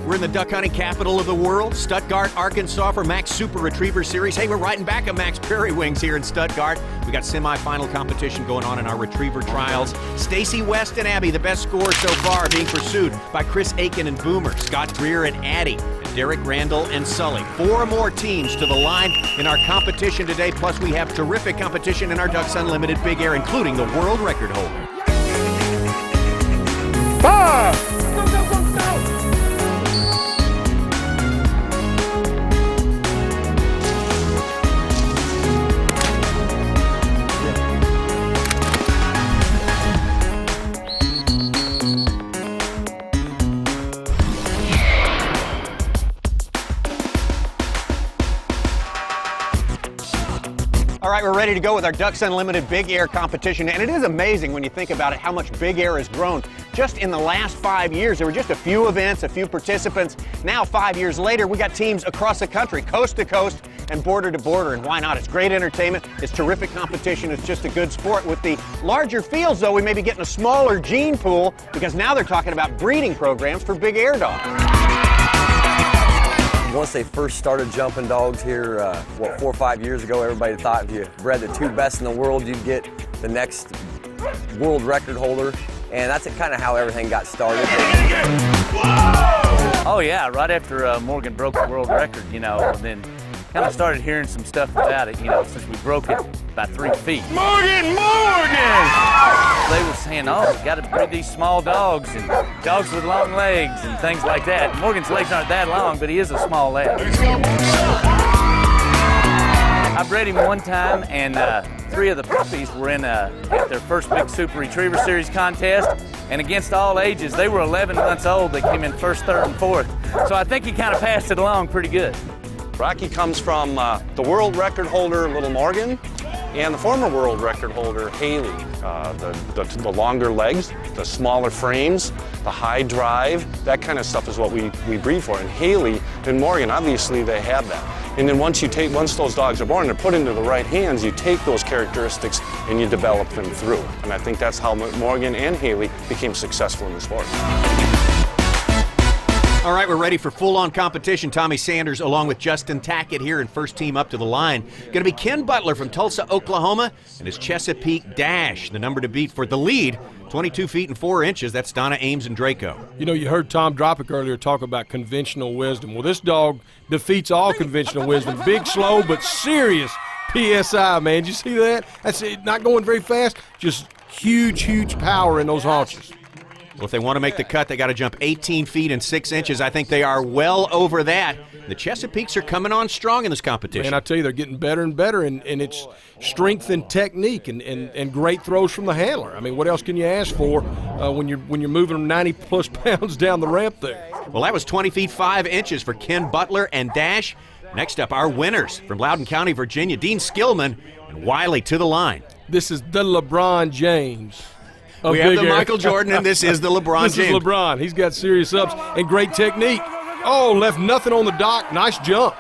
We're in the duck hunting capital of the world, Stuttgart, Arkansas for MACK'S Super Retriever Series. Hey, we're riding back at MACK'S Prairie Wings here in Stuttgart. We got semifinal competition going on in our retriever trials. Stacy West and Abbie, the best score so far, being pursued by Chris AKIN and Boomer, Scott Greer and Addie, and Derek Randall and Sully. 4 more teams to the line in our competition today, plus we have terrific competition in our Ducks Unlimited Big Air, including the world record holder. 5! All right, we're ready to go with our Ducks Unlimited Big Air competition, and it is amazing when you think about it how much Big Air has grown. Just in the last 5 years, there were just a few events, a few participants. Now, 5 years later, we got teams across the country, coast to coast and border to border, and why not? It's great entertainment, it's terrific competition, it's just a good sport. With the larger fields, though, we may be getting a smaller gene pool because now they're talking about breeding programs for Big Air dogs. Once they first started jumping dogs here, 4 or 5 years ago, everybody thought if you bred the 2 best in the world, you'd get the next world record holder. And that's kind of how everything got started. Oh yeah, right after Morgan broke the world record, you know, then kind of started hearing some stuff about it, you know, since we broke it by 3 feet. Morgan! They were saying, oh, you got to breed these small dogs and dogs with long legs and things like that. Morgan's legs aren't that long, but he is a small leg. I bred him one time, and 3 of the puppies were in at their first big Super Retriever Series contest, and against all ages, they were 11 months old. They came in 1st, 3rd, and 4th. So I think he kind of passed it along pretty good. Rocky comes from the world record holder, Little Morgan, and the former world record holder, Haley. The longer legs, the smaller frames, the high drive, that kind of stuff is what we breed for. And Haley and Morgan, obviously, they have that. And then once those dogs are born, they're put into the right hands, you take those characteristics and you develop them through. And I think that's how Morgan and Haley became successful in the sport. All right, we're ready for full-on competition. Tommy Sanders along with Justin Tackett here in first team up to the line. Going to be Ken Butler from Tulsa, Oklahoma, and his Chesapeake Dash, the number to beat for the lead. 22 feet and 4 inches. That's Donna, Ames, and Draco. You know, you heard Tom Dropick earlier talk about conventional wisdom. Well, this dog defeats all conventional wisdom. Big, slow, but serious PSI, man. Did you see that? That's it. Not going very fast, just huge, huge power in those haunches. Well, if they want to make the cut, they got to jump 18 feet and 6 inches. I think they are well over that. The Chesapeakes are coming on strong in this competition. And I tell you, they're getting better and better, and it's strength and technique and great throws from the handler. I mean, what else can you ask for when you're moving them 90-plus pounds down the ramp there? Well, that was 20 feet 5 inches for Ken Butler and Dash. Next up, our winners from Loudoun County, Virginia, Dean Skillman and Wiley to the line. This is the LeBron James. We have the Michael Jordan, and this is the LeBron James. This is LeBron. He's got serious ups and great technique. Oh, left nothing on the dock. Nice jump.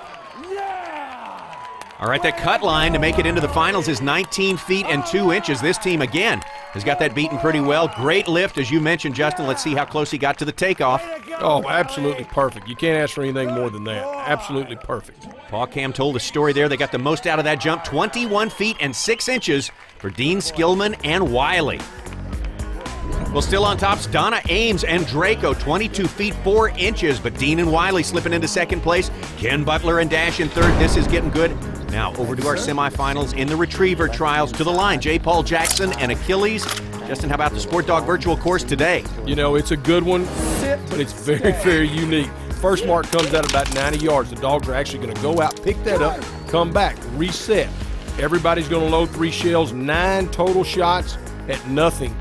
All right, that cut line to make it into the finals is 19 feet and 2 inches. This team, again, has got that beaten pretty well. Great lift, as you mentioned, Justin. Let's see how close he got to the takeoff. Oh, absolutely perfect. You can't ask for anything more than that. Absolutely perfect. Paul Cam told a story there. They got the most out of that jump, 21 feet and 6 inches for Dean Skillman and Wiley. Well, still on top's Donna, Ames, and Draco, 22 feet 4 inches, but Dean and Wiley slipping into second place. Ken Butler and Dash in third. This is getting good. Now over to our semifinals in the retriever trials. To the line, J. Paul Jackson and Achilles. Justin, how about the SportDOG virtual course today? You know, it's a good one, but it's very, very unique. First mark comes out about 90 yards. The dogs are actually going to go out, pick that up, come back, reset. Everybody's going to load 3 shells, 9 total shots at nothing.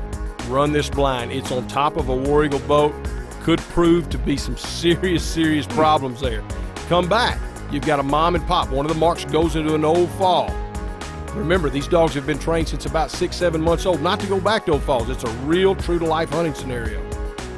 Run this blind. It's on top of a War Eagle boat. Could prove to be some serious, serious problems there. Come back. You've got a mom and pop. One of the marks goes into an old fall. Remember, these dogs have been trained since about 6, 7 months old not to go back to old falls. It's a real true-to-life hunting scenario.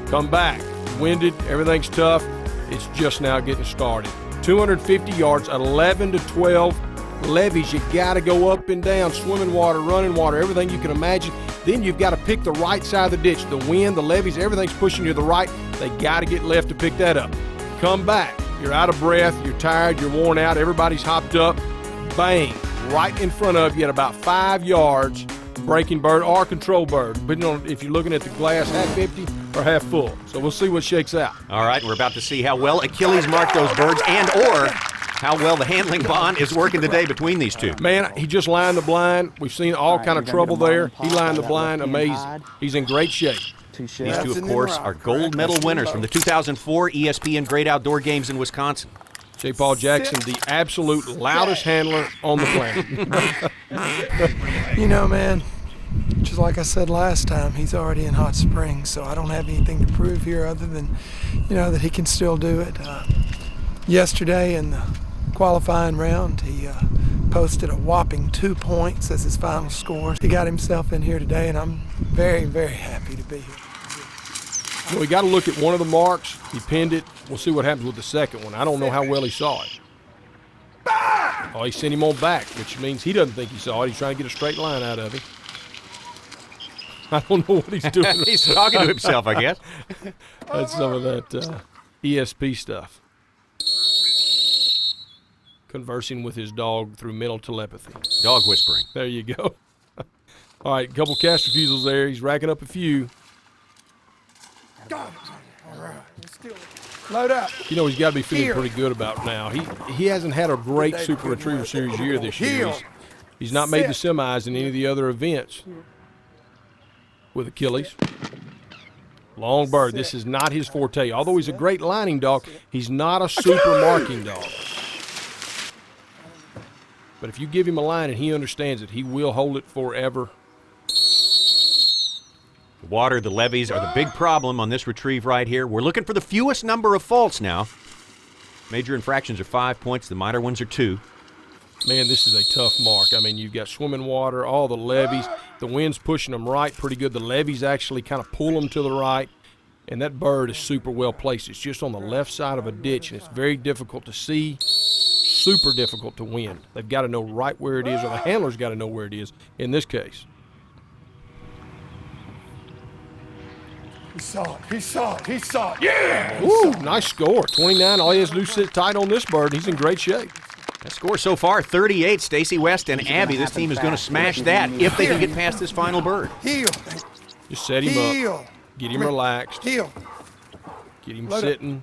Come back. Winded. Everything's tough. It's just now getting started. 250 yards, 11 to 12 levees. You got to go up and down, swimming water, running water, everything you can imagine. Then you've got to pick the right side of the ditch. The wind, the levees, everything's pushing you to the right. They got to get left to pick that up. come back. You're out of breath, you're tired, you're worn out, everybody's hopped up. Bang, right in front of you at about 5 yards, breaking bird or control bird, depending on if you're looking at the glass half empty or half full. So we'll see what shakes out. All right, we're about to see how well Achilles marked those birds and or how well the handling bond is working today between these two. Man, he just lined the blind. We've seen all kind of trouble there. He lined the blind amazing. He's in great shape. These two, of course, are gold medal winners from the 2004 ESPN Great Outdoor Games in Wisconsin. J. Paul Jackson, the absolute loudest handler on the planet. You know, man, just like I said last time, he's already in Hot Springs, so I don't have anything to prove here other than, you know, that he can still do it. Yesterday in the qualifying round, he posted a whopping 2 points as his final score. He got himself in here today, and I'm very, very happy to be here. Well, we got to look at one of the marks. He pinned it. We'll see what happens with the second one. I don't know how well he saw it. Oh, he sent him on back, which means he doesn't think he saw it. He's trying to get a straight line out of him. I don't know what he's doing. He's talking to himself, I guess. That's some of that ESP stuff. Conversing with his dog through mental telepathy. Dog whispering. There you go. All right, a couple cast refusals there. He's racking up a few. All right. Load up. You know, he's got to be feeling pretty good about now. He hasn't had a great Super Retriever Series year this year. He's not made the semis in any of the other events with Achilles. Long bird. This is not his forte. Although he's a great lining dog, he's not a super marking dog. But if you give him a line and he understands it, he will hold it forever. The water, the levees are the big problem on this retrieve right here. We're looking for the fewest number of faults now. Major infractions are 5 points. The minor ones are 2. Man, this is a tough mark. I mean, you've got swimming water, all the levees. The wind's pushing them right pretty good. The levees actually kind of pull them to the right. And that bird is super well placed. It's just on the left side of a ditch, and it's very difficult to see, super difficult to win. They've got to know right where it is, or the handler's got to know where it is in this case. He saw it. He saw it. He saw it. Yeah! Woo, nice score. 29. All he has to do is sit tight on this bird. He's in great shape. That score so far, 38. Stacy West and Abby. This team is going to smash that if they can get past this final bird. Heel. Just set him up. Get him relaxed. Heel. Get him sitting.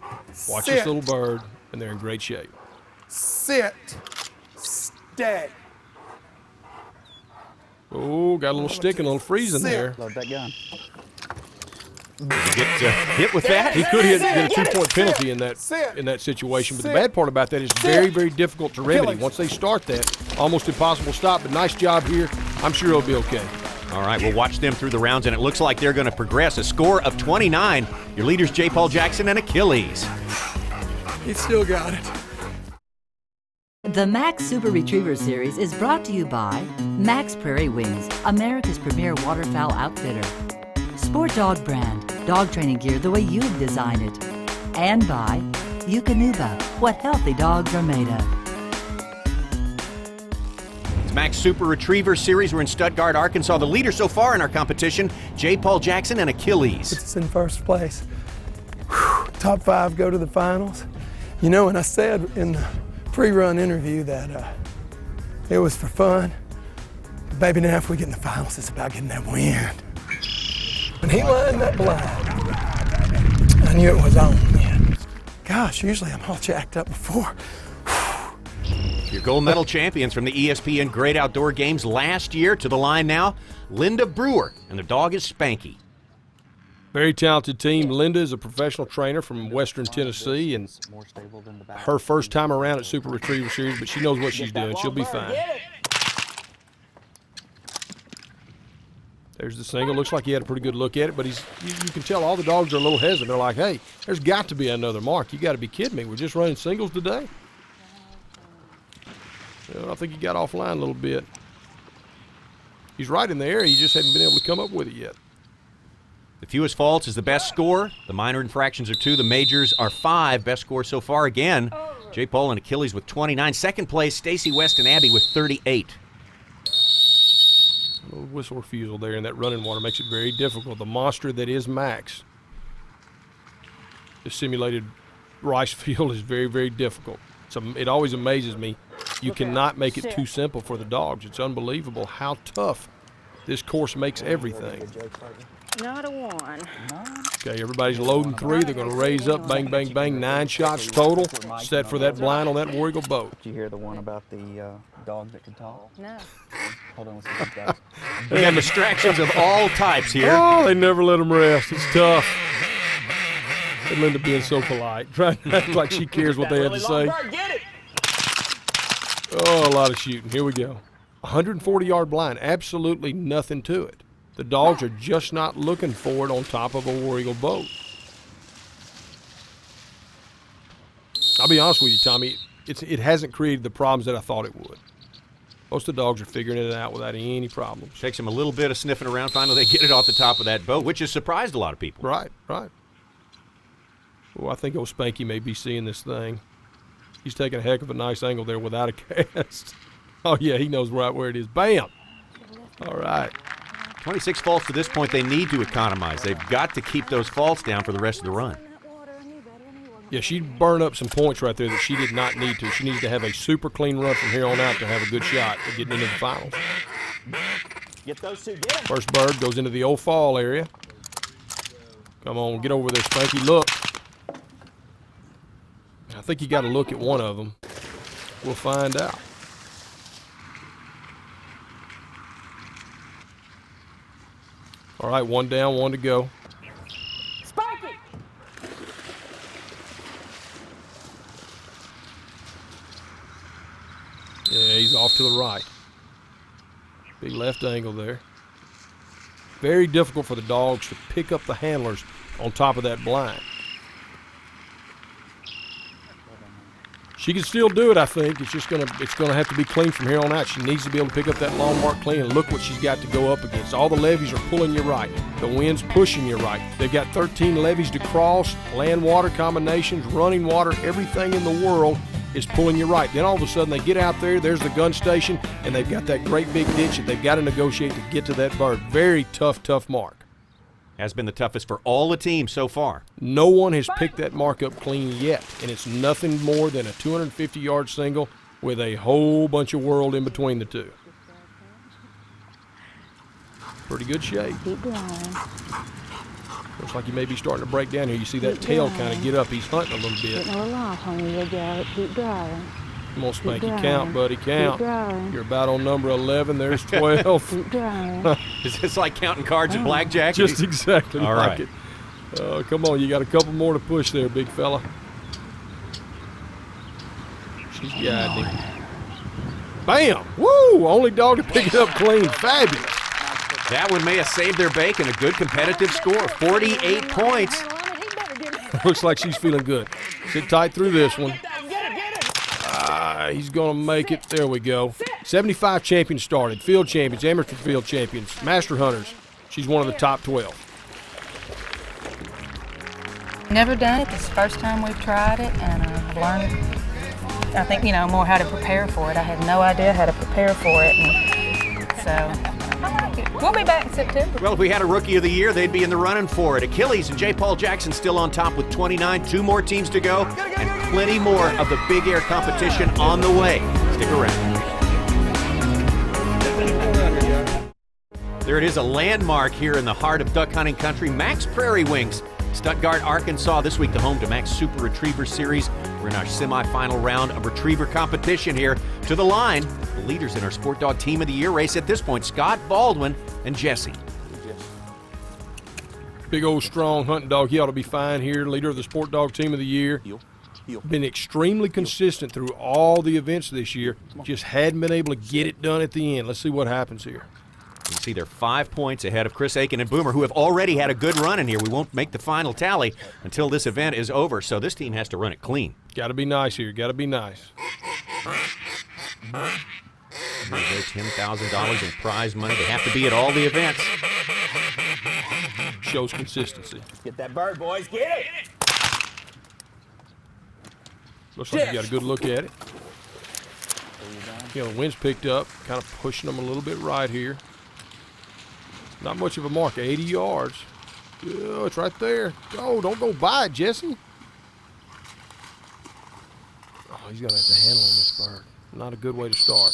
Watch this little bird, and they're in great shape. Sit. Stay. Oh, got a little stick and a little freezing there. Load that gun. Get hit with that. He could get a 2-point penalty in that situation, but the bad part about that is very, very difficult to remedy. Once they start that, almost impossible to stop, but nice job here. I'm sure it'll be okay. All right, we'll watch them through the rounds, and it looks like they're going to progress. A score of 29. Your leaders, J. Paul Jackson and Achilles. He still got it. The MACK'S Super Retriever Series is brought to you by MACK'S Prairie Wings, America's premier waterfowl outfitter. sportDOG brand, dog training gear the way you'd design it. And by Yukon, what healthy dogs are made of. It's MACK'S Super Retriever Series. We're in Stuttgart, Arkansas. The leader so far in our competition, J. Paul Jackson and Achilles. It's in first place. Whew, top 5 go to the finals. You know, and I said in the pre-run interview that it was for fun. But baby, now if we get in the finals, it's about getting that win. When he lined that blind, I knew it was on, man. Gosh, usually I'm all jacked up before. Your gold medal champions from the ESPN Great Outdoor Games last year. To the line now, Linda Brewer, and the dog is Spanky. Very talented team. Linda is a professional trainer from Western Tennessee, and her first time around at Super Retriever Series, but she knows what she's doing. She'll be fine. There's the single. Looks like he had a pretty good look at it, but you can tell all the dogs are a little hesitant. They're like, hey, there's got to be another mark. You got to be kidding me. We're just running singles today? Well, I think he got offline a little bit. He's right in the area. He just hadn't been able to come up with it yet. The fewest faults is the best score. The minor infractions are 2. The majors are 5. Best score so far again, J. Paul and Achilles with 29. Second place, Stacy West and Abby with 38. A little whistle refusal there in that running water makes it very difficult. The monster that is MACK'S. The simulated rice field is very, very difficult. So it always amazes me. You cannot make it too simple for the dogs. It's unbelievable how tough this course makes everything. Not a one. Okay, everybody's loading 3. They're going to raise up, bang, bang, bang, 9 shots total. Set for that blind on that War Eagle boat. Did you hear the one about the dog that could talk? No. Hold on, let's get that. We got distractions of all types here. Oh, they never let them rest. It's tough. And Linda being so polite, trying to act like she cares what they had to say. Oh, a lot of shooting. Here we go. 140-yard blind. Absolutely nothing to it. The dogs are just not looking for it on top of a War Eagle boat. I'll be honest with you, Tommy. It hasn't created the problems that I thought it would. Most of the dogs are figuring it out without any problems. Takes them a little bit of sniffing around. Finally, they get it off the top of that boat, which has surprised a lot of people. Right, right. Well, I think old Spanky may be seeing this thing. He's taking a heck of a nice angle there without a cast. Oh, yeah, he knows right where it is. Bam! All right. 26 faults to this point. They need to economize. They've got to keep those faults down for the rest of the run. Yeah, she'd burn up some points right there that she did not need to. She needs to have a super clean run from here on out to have a good shot at getting into the finals. Get those two, get 'em. First bird goes into the old fall area. Come on, get over there, Spanky. Look. I think you got to look at one of them. We'll find out. All right, one down, one to go. Spanky! Yeah, he's off to the right. Big left angle there. Very difficult for the dogs to pick up the handlers on top of that blind. She can still do it, I think. It's just gonna have to be clean from here on out. She needs to be able to pick up that long mark clean, and look what she's got to go up against. All the levees are pulling you right. The wind's pushing you right. They've got 13 levees to cross, land-water combinations, running water, everything in the world is pulling you right. Then all of a sudden they get out there, there's the gun station, and they've got that great big ditch that they've got to negotiate to get to that bird. Very tough, tough mark. Has been the toughest for all the teams so far. No one has picked that mark up clean yet, and it's nothing more than a 250-yard single with a whole bunch of world in between the two. Pretty good shape. Keep going. Looks like he may be starting to break down here. You see that tail kind of get up. He's hunting a little bit. Getting a little off on you, Garrett. Keep driving. Come on, Spanky, driving. count, buddy, count. Keep driving. You're about on number 11. There's 12. Keep driving. Is this like counting cards at blackjack? Just exactly All like right. it. Come on, you got a couple more to push there, big fella. She's guiding him. Bam! Woo! Only dog to pick it up clean. Fabulous. That one may have saved their bacon. A good competitive score, 48 points. Looks like she's feeling good. Sit tight through this one. He's going to make it. There we go. 75 champions started. Field champions, amateur field champions, master hunters. She's one of the top 12. Never done it. This is the first time we've tried it, and I've learned, I think, more how to prepare for it. I had no idea how to prepare for it, and so I like it. We'll be back in September. Well, if we had a Rookie of the Year, they'd be in the running for it. Achilles and J. Paul Jackson still on top with 29. 2 more teams to go, and plenty more of the big air competition on the way. Stick around. There it is, a landmark here in the heart of duck hunting country. MACK'S Prairie Wings, Stuttgart, Arkansas. This week, the home to MACK'S Super Retriever Series. We're in our semifinal round of retriever competition here. To the line, the leaders in our Sport Dog Team of the Year race at this point, Scott, Baldwin, and Jessie. Big old strong hunting dog. He ought to be fine here. Leader of the Sport Dog Team of the Year. Been extremely consistent through all the events this year. Just hadn't been able to get it done at the end. Let's see what happens here. You can see they're 5 points ahead of Chris Aiken and Boomer, who have already had a good run in here. We won't make the final tally until this event is over, so this team has to run it clean. Got to be nice here. Got to be nice. There's $10,000 in prize money. They have to be at all the events. Shows consistency. Get that bird, boys. Get it. Looks like you got a good look at it. The wind's picked up, kind of pushing them a little bit right here. Not much of a mark, 80 yards. Yeah, it's right there. Go, don't go by it, Jessie. he's going to have to handle him, this bird. Not a good way to start.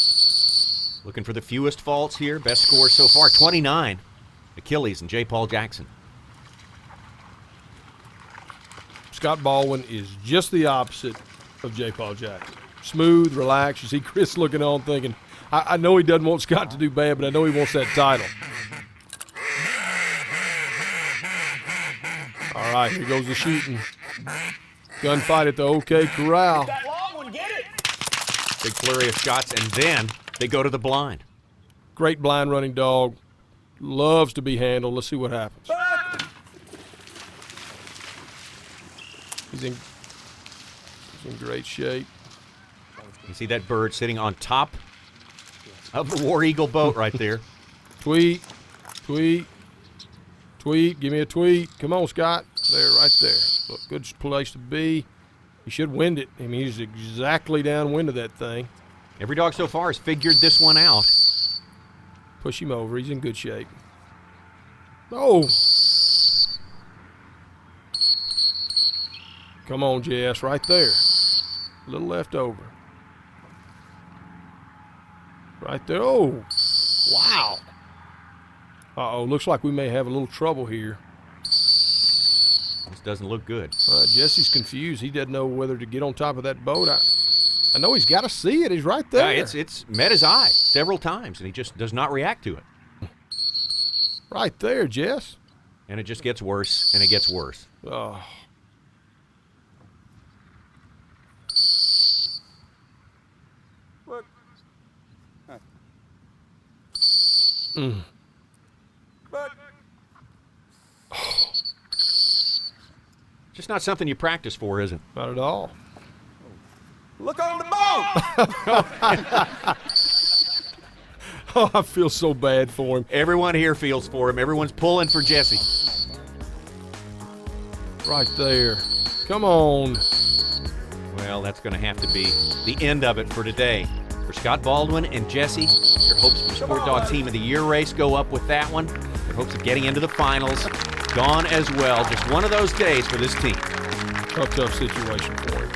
Looking for the fewest faults here. Best score so far, 29. Achilles and J. Paul Jackson. Scott Baldwin is just the opposite of J. Paul Jackson. Smooth, relaxed. You see Chris looking on thinking, I know he doesn't want Scott to do bad, but I know he wants that title. All right, here goes the shooting. Gunfight at the OK Corral. That long one, get it! Big flurry of shots, and then they go to the blind. Great blind running dog. Loves to be handled. Let's see what happens. He's in great shape. You see that bird sitting on top of the War Eagle boat right there. Tweet, tweet, tweet. Give me a tweet. Come on, Scott. There, right there. Look, good place to be. He should wind it. I mean, he's exactly downwind of that thing. Every dog so far has figured this one out. Push him over. He's in good shape. Oh. Come on, Jess. Right there. A little left over. Right there. Oh. Wow. Uh-oh. Looks like we may have a little trouble here. This doesn't look good. Jesse's confused. He doesn't know whether to get on top of that boat. I know he's got to see it. He's right there. It's met his eye several times, and he just does not react to it. Right there, Jess. And it just gets worse, and it gets worse. Oh. Look. Mm. Look. Just not something you practice for, is it? Not at all. Look on the boat! Oh, I feel so bad for him. Everyone here feels for him. Everyone's pulling for Jessie. Right there. Come on. Well, that's going to have to be the end of it for today. For Scott Baldwin and Jessie, your hopes for Sport Dog Team of the Year race go up with that one. Your hopes of getting into the finals gone as well. Just one of those days for this team. Tough situation for him.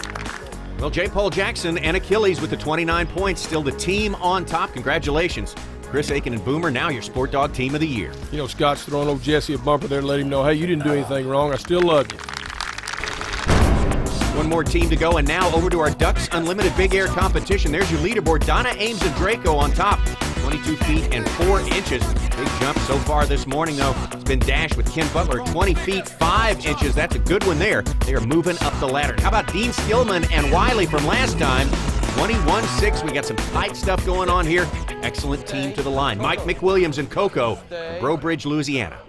Well, J. Paul Jackson and Achilles with the 29 points, still the team on top. Congratulations. Chris, AKIN, and Boomer, now your Sport Dog Team of the Year. You know, Scott's throwing old Jessie a bumper there to let him know, hey, you didn't do anything wrong. I still love you. One more team to go, and now over to our Ducks Unlimited Big Air competition. There's your leaderboard. Donna Ames and Draco on top. 22 feet and 4 inches. Big jump so far this morning, though. It's been dashed with Ken Butler, 20 feet, 5 inches. That's a good one there. They are moving up the ladder. How about Dean Skillman and Wiley from last time? 21-6. We got some tight stuff going on here. Excellent team to the line. Mike McWilliams and KOKO from Breaux Bridge, Louisiana.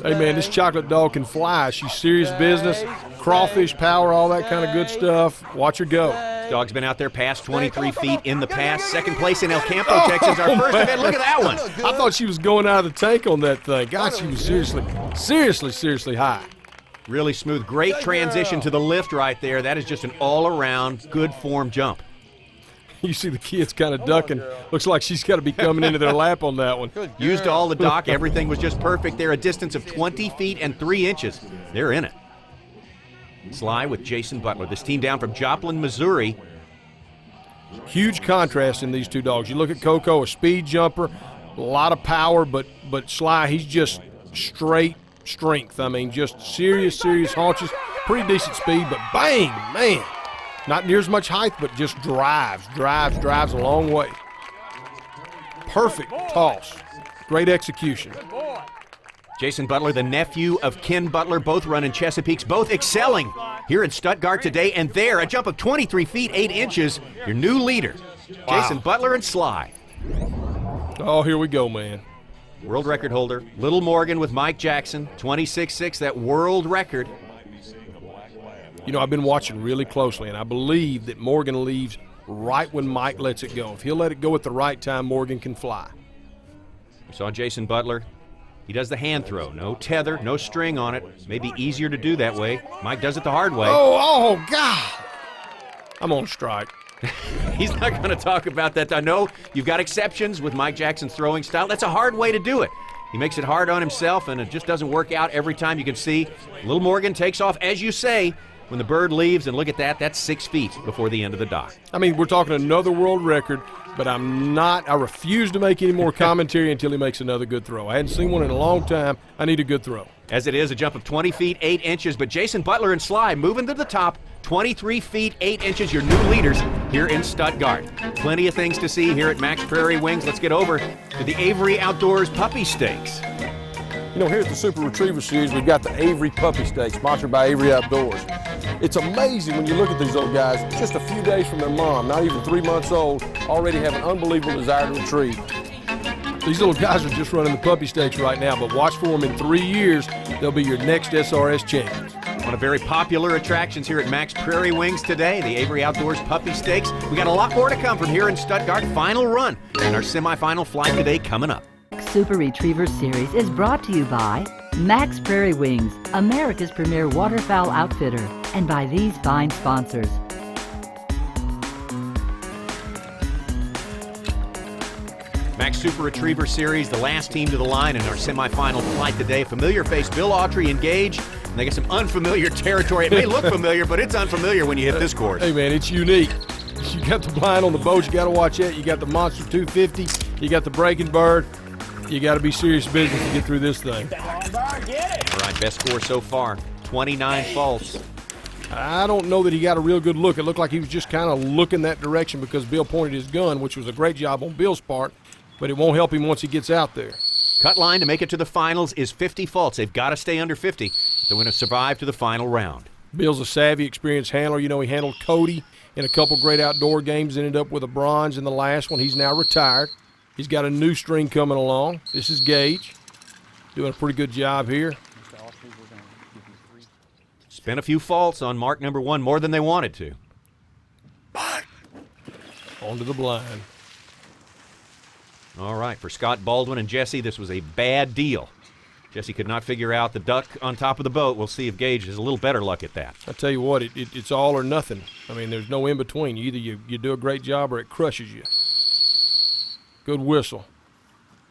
Hey, man, this chocolate dog can fly. She's serious business. Crawfish power, all that kind of good stuff. Watch her go. Dog's been out there past 23 feet in the past. Second place in El Campo, Texas, our first event. Look at that one. I thought she was going out of the tank on that thing. God, she was seriously high. Really smooth. Great transition to the lift right there. That is just an all-around good form jump. You see the kids kind of ducking. Looks like she's got to be coming into their lap on that one. Used all the dock. Everything was just perfect there. A distance of 20 feet and 3 inches. They're in it. Sly with Jason Butler. This team down from Joplin, Missouri. Huge contrast in these two dogs. You look at KOKO, a speed jumper, a lot of power, but Sly, he's just straight strength. I mean, just serious haunches. Pretty decent speed, but bang, man. Not near as much height, but just drives a long way. Perfect toss. Great execution. Jason Butler, the nephew of Ken Butler, both running Chesapeakes, both excelling here in Stuttgart today. And there, a jump of 23 feet, 8 inches, your new leader, Wow. Jason Butler and Sly. Oh, here we go, man. World record holder, Little Morgan with Mike Jackson, 26.6, that world record. You know, I've been watching really closely, and I believe that Morgan leaves right when Mike lets it go. If he'll let it go at the right time, Morgan can fly. We saw Jason Butler. He does the hand throw. No tether, no string on it. Maybe easier to do that way. Mike does it the hard way. Oh, God. I'm on strike. He's not going to talk about that. I know you've got exceptions with Mike Jackson's throwing style. That's a hard way to do it. He makes it hard on himself, and it just doesn't work out every time. You can see Little Morgan takes off, as you say. when the bird leaves, and look at that, that's 6 feet before the end of the dock. I mean, we're talking another world record, but I refuse to make any more commentary until he makes another good throw. I hadn't seen one in a long time. I need a good throw. As it is, a jump of 20 feet, 8 inches, but Jason Butler and Sly moving to the top, 23 feet, 8 inches, your new leaders here in Stuttgart. Plenty of things to see here at Mack's Prairie Wings. Let's get over to the AVERY Outdoors Puppy Stakes. You know, here at the Super Retriever Series, we've got the AVERY Puppy Stakes, sponsored by AVERY Outdoors. It's amazing when you look at these little guys, just a few days from their mom, not even 3 months old, already have an unbelievable desire to retrieve. These little guys are just running the puppy stakes right now, but watch for them in 3 years. They'll be your next SRS champions. One of very popular attractions here at Mack's Prairie Wings today, the AVERY Outdoors Puppy Stakes. We got a lot more to come from here in Stuttgart. Final run and our semifinal flight today coming up. Super Retriever Series is brought to you by Mack's Prairie Wings, America's premier waterfowl outfitter, and by these fine sponsors. Mack's Super Retriever Series, the last team to the line in our semifinal flight today. Familiar face Bill Autry engaged, and they get some unfamiliar territory. It may look familiar, but it's unfamiliar when you hit this course. Hey, man, it's unique. You got the blind on the boat, you got to watch that. You got the Monster 250, you got the Breaking Bird. You got to be serious business to get through this thing. All right, best score so far, 29 faults. I don't know that he got a real good look. It looked like he was just kind of looking that direction because Bill pointed his gun, which was a great job on Bill's part, but it won't help him once he gets out there. Cut line to make it to the finals is 50 faults. They've got to stay under 50 if they're going to survive to the final round. Bill's a savvy, experienced handler. You know, he handled Cody in a couple great outdoor games, ended up with a bronze in the last one. He's now retired. He's got a new string coming along. This is Gage, doing a pretty good job here. Spent a few faults on mark number 1, more than they wanted to. Onto the blind. All right, for Scott, Baldwin, and Jessie, this was a bad deal. Jessie could not figure out the duck on top of the boat. We'll see if Gage has a little better luck at that. I tell you what, it's all or nothing. I mean, there's no in between. Either you do a great job or it crushes you. Good whistle.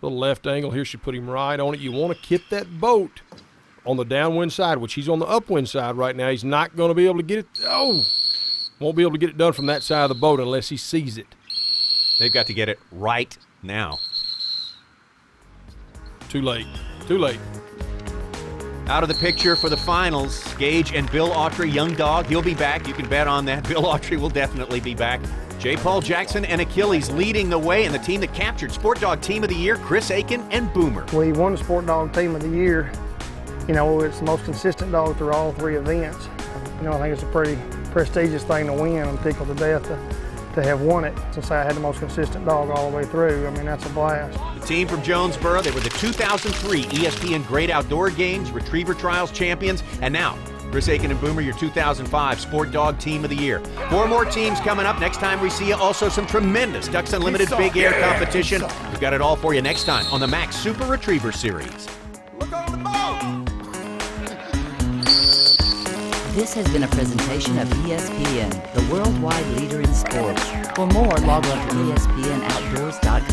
Little left angle here should put him right on it. You want to kit that boat on the downwind side, which he's on the upwind side right now. He's not going to be able to get it. Oh! Won't be able to get it done from that side of the boat unless he sees it. They've got to get it right now. Too late. Too late. Out of the picture for the finals, Gage and Bill Autry, young dog. He'll be back. You can bet on that. Bill Autry will definitely be back. J. Paul Jackson and Achilles leading the way, and the team that captured SportDOG Team of the Year, Chris AKIN and Boomer. We won the SportDOG Team of the Year. You know, it's the most consistent dog through all 3 events. You know, I think it's a pretty prestigious thing to win. I'm tickled to death to have won it since I had the most consistent dog all the way through. I mean, that's a blast. The team from Jonesboro, they were the 2003 ESPN Great Outdoor Games Retriever Trials champions, and now Chris AKIN and Boomer, your 2005 SportDOG Team of the Year. 4 more teams coming up next time we see you. Also some tremendous Ducks Unlimited Big Air competition. We've got it all for you next time on the Mack's Super Retriever Series. Look on the boat! This has been a presentation of ESPN, the worldwide leader in sports. For more, log on to ESPNOutdoors.com.